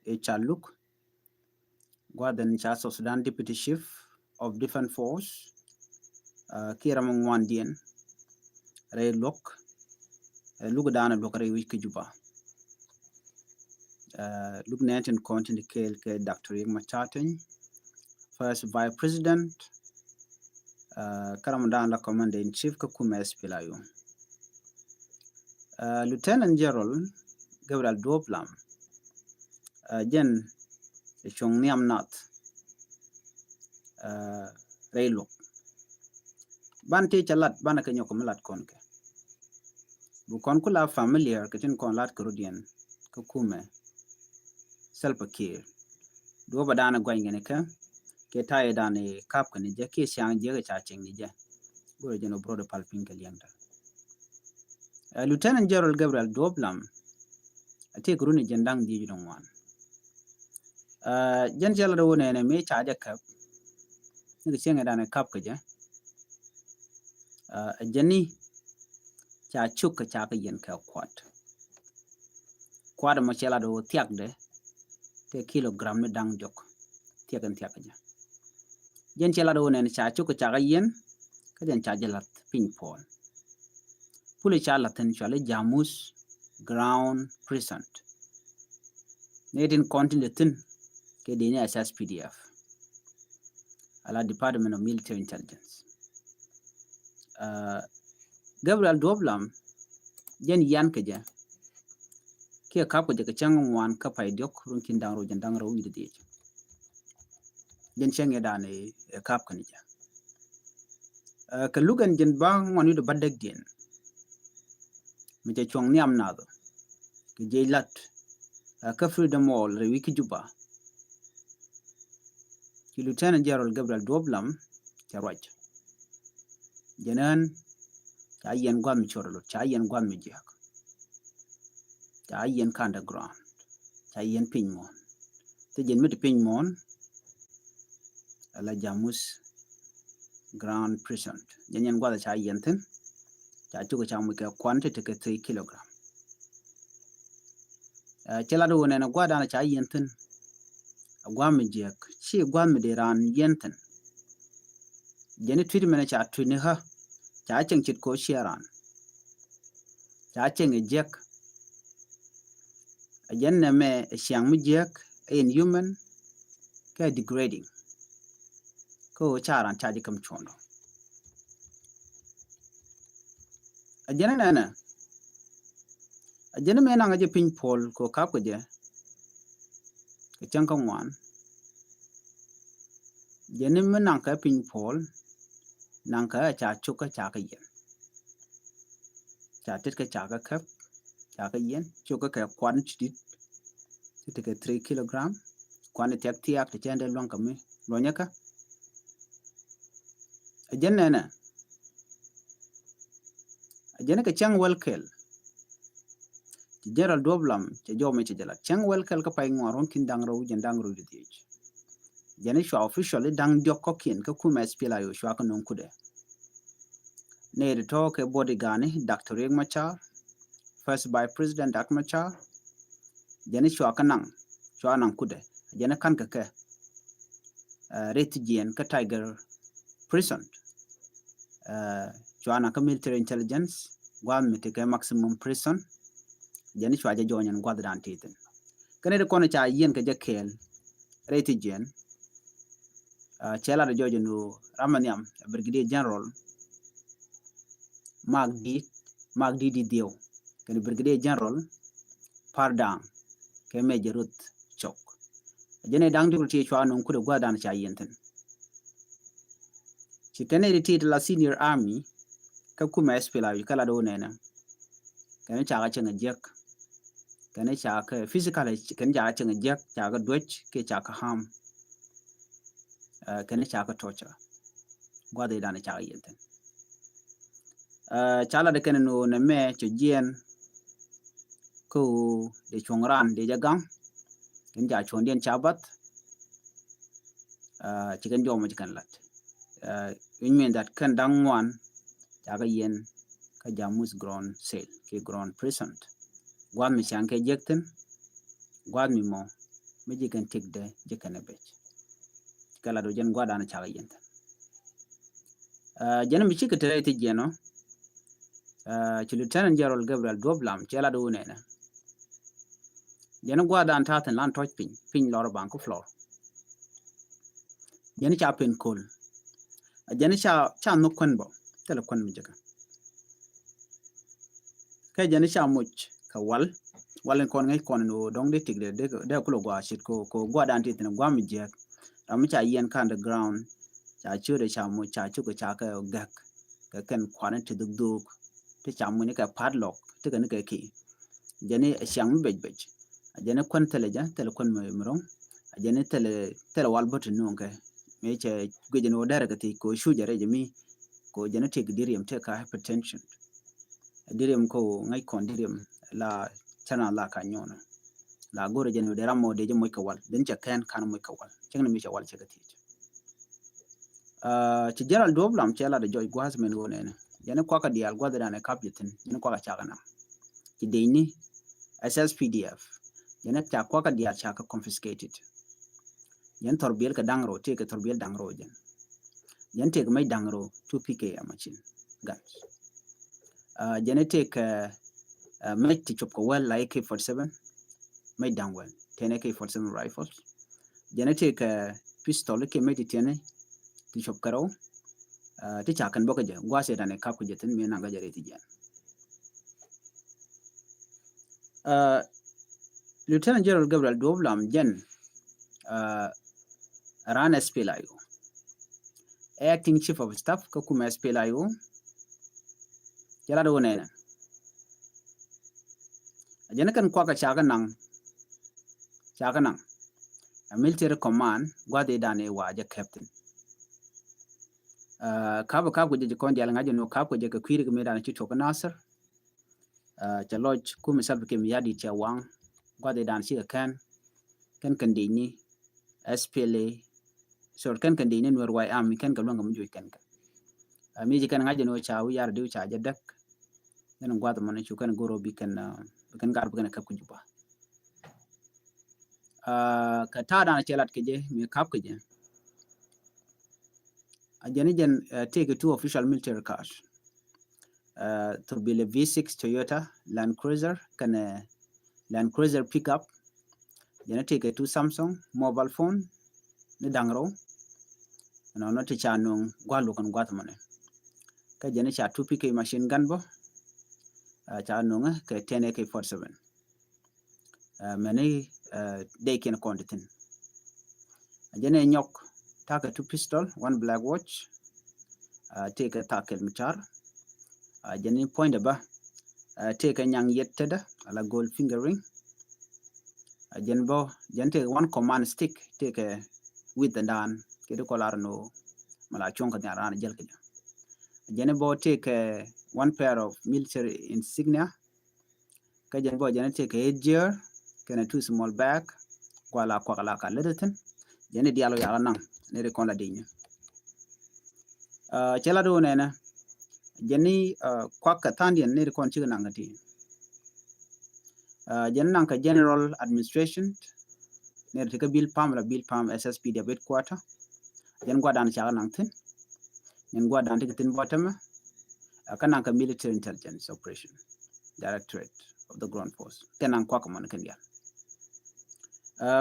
Chaluk, Gwadan cha South Sudan Deputy Chief of Defense Force, Kiramong Wandien, Ray Lok, Lugadana Lokare Wiki Juba. Look Nanton Continent Kale Dr. Machaten, First Vice President, Karamadana Commander in Chief Kakuma Espilayo. Lieutenant General Gabriel Doplam, Jen Chong Niam Nat, Raylo. Ban teach a lot, Banakan Yokomalat Konke. Bukonkula familiar, Katin Konlat Kurudian, Kukume, Selpa-Kir. Dobadana Gwanganeka, Ketaya Dani Kapkan, Jackie Siang Jagga Chaching Nija, Gurjan Broder Palpinka Yanda. Lieutenant General Gabriel Doblam, I take Runi Jandang Dijon one. Jen Jella and me charge a cup, the singer than a cup, Jenny cha chuk a chaka yen ka quat. Quad a machella do tiak de, take kilogram no dang joke, tiak and tiakaja. Jen Jella and cha chuk a chaka yen, Kajan chargelat ping pong. Fully charlatan shally Jamus ground present. Natin continent thin, Kedina SSPDF. Ala Department of Military Intelligence. Gabriel Doblam, Jen Yankaja, Kia Kapo de Kachang one Kapai Dok, Runkin down road and down road with the ditch. Jen Changadan a Kapkanija. Kalugan Jen Bang one with the Badak Din. Mija Chong Niam Nado. Kijay Lat. Freedom Wall, Wiki Juba. Lieutenant General Gabriel Doblam, Charwach. Jenan, Chayan Guam Chorlo, Chayan Guam Mijak. Chayan Kanda Ground, Chayan Pinmon. The Jenmit Pinmon, La Jamus Ground Present. Janyan Guada Chayantin, Chatuka Chamika quantity 3 kilogram. Chelado and a Guadana Chayantin, a Guamijak, she Guamideran Yentin. Jenny treatment at Twiniha, Chaching Chitko Sharan. Chaching a jack, a Jenna me a Shang Mijak, a inhuman, degrading. Ko Charan Chadicum Chono. A Jenna, a gentleman on a pin pole, ko Kapaja, a chunk of one. Gentleman Nanka pin pole. Nanka cha chuka chaka yen. Chatika chaka cup, chaka yen, chuka quantity to take a 3 kilogram, quantity of tiak to chanda lonkami, Ronyaka. A jenna, a jenaka chang well kill. General Doblam, Jajo Mechijala, Chang well kill kapang or ronkin dang road and dang road the age. Janisha officially dang diokokin, Kakuma Spila, Shwaka Nunkude. Near the talk a bodyguard, Dr. Machar, first by President Dak Machar, Janisha Kanang, Shwanang Kude, Janakankake, Retigian, Tiger Prison, Joanaka military intelligence, one Mitike maximum prison, Janisha join and Guadran Titan. Canada Conacha Yen Kajakel, Retigian, Chela the Georgian Ramaniam, Brigadier General. Mark D. Dio, can Brigadier General Pardang, can Major Ruth Chok. Jenny Dang to teach one could have got down Chayenton. She can edit la senior army, Kakuma Espila, Calado Nena. Can a chachang a jack? Can a chak physically can jachang a jack, chaga dwitch, Kachaka harm, can a chaka torture? What they done a Chayenton. Chala de Kenano Name, Chujien, Ko, the Chongran, the Jagang, Kenja Chondian Chabat, Chicken Joma Chicken Lat. You mean that Kandang one, Jagayen, Kajamus grown sale, K grown present. Guad me Shanke Jekten, Guad me more, meji kan tigde jekane bech kala do jen gwada na chaga yenta jena mi chika tere ti jeno ci Lieutenant General Gabriel Doblam chela do nena jena gwada an taten lan touch pin lor banko floor jena cha pen kol jena cha no kwen bo tele kwen mi jeka kay jena cha much ka walen kon ngai kon no dong de tigde de ko gwa shit ko gwada an titin gwa mi jek am cha yen kan the ground cha chu de cha mu cha chu ko cha ka gak ka ken kwan ti duk ti cha mu ni ka padlock ti ka ni ka ki jeni siang bej jeni kwan tele kwan mrong jeni tele wal bot no ka me che gwe no dara ka ti ko shu jare jemi ko jeni te dirium te ka hypertension dirium ko ngai kon dirium la chana la ka nyona la gore jeni de ramo de jemo ka wal den cha kan mo ka wal chengna mi cha wal che ka ti ci Gerald Doblam chela de joy gwas men go nene jeni kwa ka dial gwa da ne kapitin jeni kwa ka cha kana ci deini SSPDF jeni cha kwa ka dial cha ka confiscated yen torbiel ka dangro te ka torbiel dangro yen te mai dangro 2 PK machine guns jeni te ka mai ti chop ko well like AK47 mai dangwell 10 AK47 rifles jeni te ka pistol ke mai ti tene ti chop karo ti cha kan boka je gwa se dane kap ko jetin me nanga jare ti jan Lieutenant General Gabriel Doblam jen ran SPLIO acting chief of staff ka kuma SPLIO jala do nena jena kan kwa ka chaga nang military command gwa de dane waja captain kaba ko je kon dial ngaje no kaba je ka kwiri me dane ci to nasir cha lodge kuma sab ke mi yadi cha wang gwa de dan ci kan dini SPLA so kan dini nur wai am kan ka longa mjo kan mi je kan ngaje no cha wi yar diu cha jadak nan gwa da man ci kan goro bi kan gar bi kan kap ku juba ka ta dana chelat ke je mi kap ke je ajani jen take 2 official military cars to be a V6 Toyota Land Cruiser kan Land Cruiser pickup jana take 2 Samsung mobile phone ni dangro no no ti chanung gwalu kan gwat mane ka jana cha 2 PK machine gun bo cha nunga ka 10 AK47 many they can contain jana nyok taka 2 pistol 1 black watch take a tackle michar jani point ba take a nyang yettada ala gold fingering jen take 1 command stick take a with the dan kedo kolar no mala chonka nyara na jelke jani bo take 1 pair of military insignia ka jani bo jani take a headgear kana 2 small bag kwala ka ledaten jani dialo yala nang ne re kon la dinya chela do nena jani kwaka tandian ne re kon chiga nangati jani nang ka general administration ne re ka bill pam SSPD headquarter jen gwa dan chaga nang tin jen gwa dan tin bottom kanang ka military intelligence operation directorate of the ground force kanang kwa ka man kan ya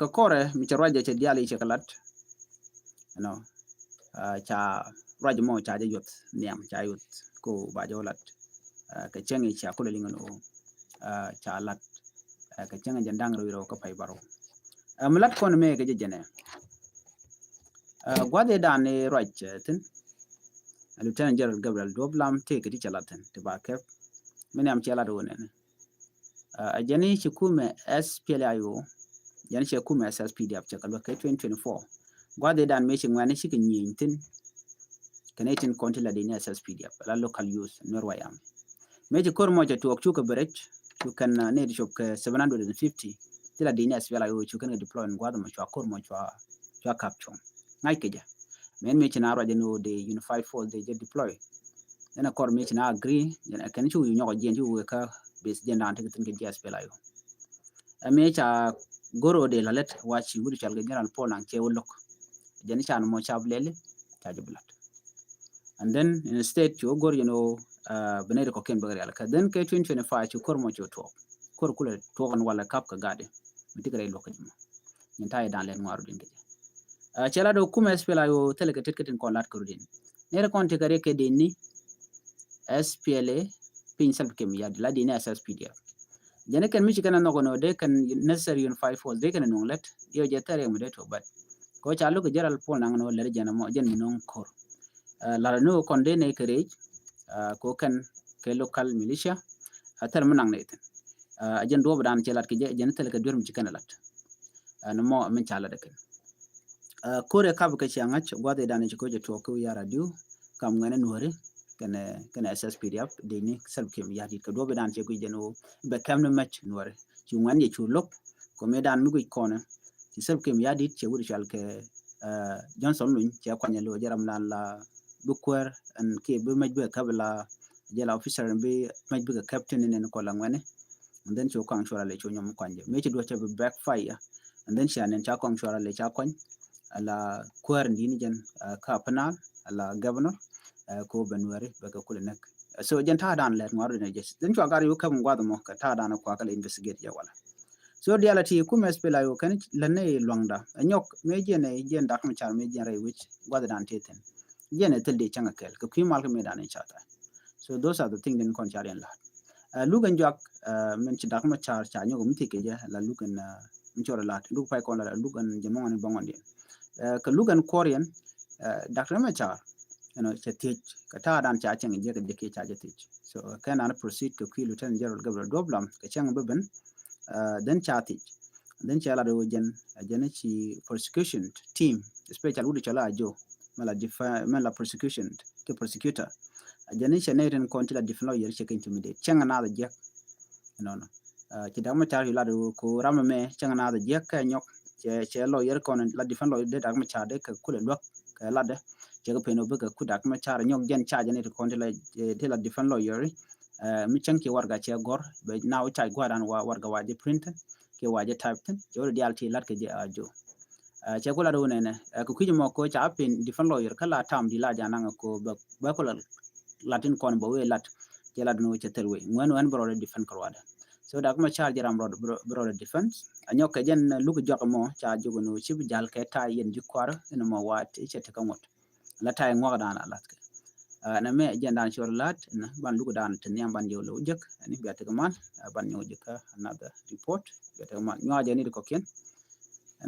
ka kore mi charwaje che diali che kalat no cha raj mo cha yot niam cha yot ko ba jolat ka chengi cha ko lingano cha lat ka chenga jandang ro ka pai baro amlat kon me ke jene gwade dane raj tin Lieutenant General Gabriel Doblam take di chalaten te ba kep mene am chala do nene ajani chikume SPLIO yani chikume SSPDF chakalo ka 2024 gwade dan me chingwane chikin yintin Canadian County la dini SSPDF la local use norwayam meji kor moja tu okchuka berech tu kan need shop 750 tila dini SPLIO chukan deploy gwada ma chwa kor mo chwa capture ngai keja men me china ro jeno de unified force de deploy ena kor me china agree yana kan chu nyoko jen chu ka base den dan tin ke SPLIO me cha goro de lalet wachi wuri chal general Paul nang che wolok jeni chan mo chab lele chaje blat. And then instead you go benede ko ken bagari alka then ke 2025 chu kormo chu to kor kula to kan wala kap ka gade mitigre lo kajma ntai dan len waru dinge chela do kuma spela yo tele ke tetketin kon lat kurudin nere kon te kare ke denni SPLA pin sal kem ya la dini SSPDF jene kan mi kana no gono de kan necessary unify force de kan no let yo je tare mu de to bat ko chalu ko jeral pol nang no le jana mo jen non kor la no kon de ne kare ko kan ke local militia atar menang ne ten ajen do badan celat ke jen tele ke durum cikana lat no mo men chala de ken kore kab ke chiangach gwade dan ko je to ko ya radio kam ngane nore kana SSPDF de ni sal kem ya dit ko do badan ce ko jeno be kam no match nore ci ngane ci lok ko medan mi ko kona ci sal kem ya dit ce wuri chal ke Johnson luñ ci akwanya lo jaram lan la bukwer an ke be majbe kabla jela officer be majbe ka captain ne ko la ngane and then cho kwang shora le cho nyom kwanje me ci do cha backfire and then shi anen cha kwang shora le cha kwany ala kwer ndini jen ka panal ala governor ko benwari be ka kule nek so jen ta dan let ngwaru ne jes then cho gar yu kam ngwado mo ka ta dan ko kala investigate ya wala so reality ku mes pela yo kan lane longda anyok me jene jen dak ma char me jen ray which gwada dan teten jene telde changa kel ko kimal ko me dan chata so those are the things in kon charen la lugan jak men ci dak ma char cha nyogo mitike je la lugan mchora lat lu pay kon la lugan jamon ni bangon din ka lugan korean dak ma char cha tej ka ta dan cha chang je ka je ke cha je tej so kan ana proceed ko ki lieutenant general gabriel doblam ka chang beben then cha tej then cha la do jen ci prosecution team special wudi cha la jo mala prosecution ke prosecutor jani cheneren konti la different lawyer che intimidate changa na da jek no ci dama tar yu la do ko rama me changa na da jek nyok che lawyer kon la different lawyer de dama cha de ka kule lok ka la de che ko peno be ka ku dama cha nyok jen cha jani to konti la de la different lawyer mi chang ki warga che gor be now cha gwaran wa warga waje print ke waje type ten je wala dial ti lat ke je ajo che ko la do ne ko kiji mo ko cha pin different lawyer kala tam di la jana ko ba ko latin kon bo we lat ke la no che terwe ngwan wan bro defend ko wada so da kuma charge ram bro defense anyo ke jen lu ko joko mo cha jogo no chi jal ke ta yen ji kwar eno mo wat che te kamot la tay ngwa da na lat na me jen dan chor lat na ban lu ko dan ten yam ban yo lo jek ani biate ko man ban nyo jek another report biate man nyo je ni ko ken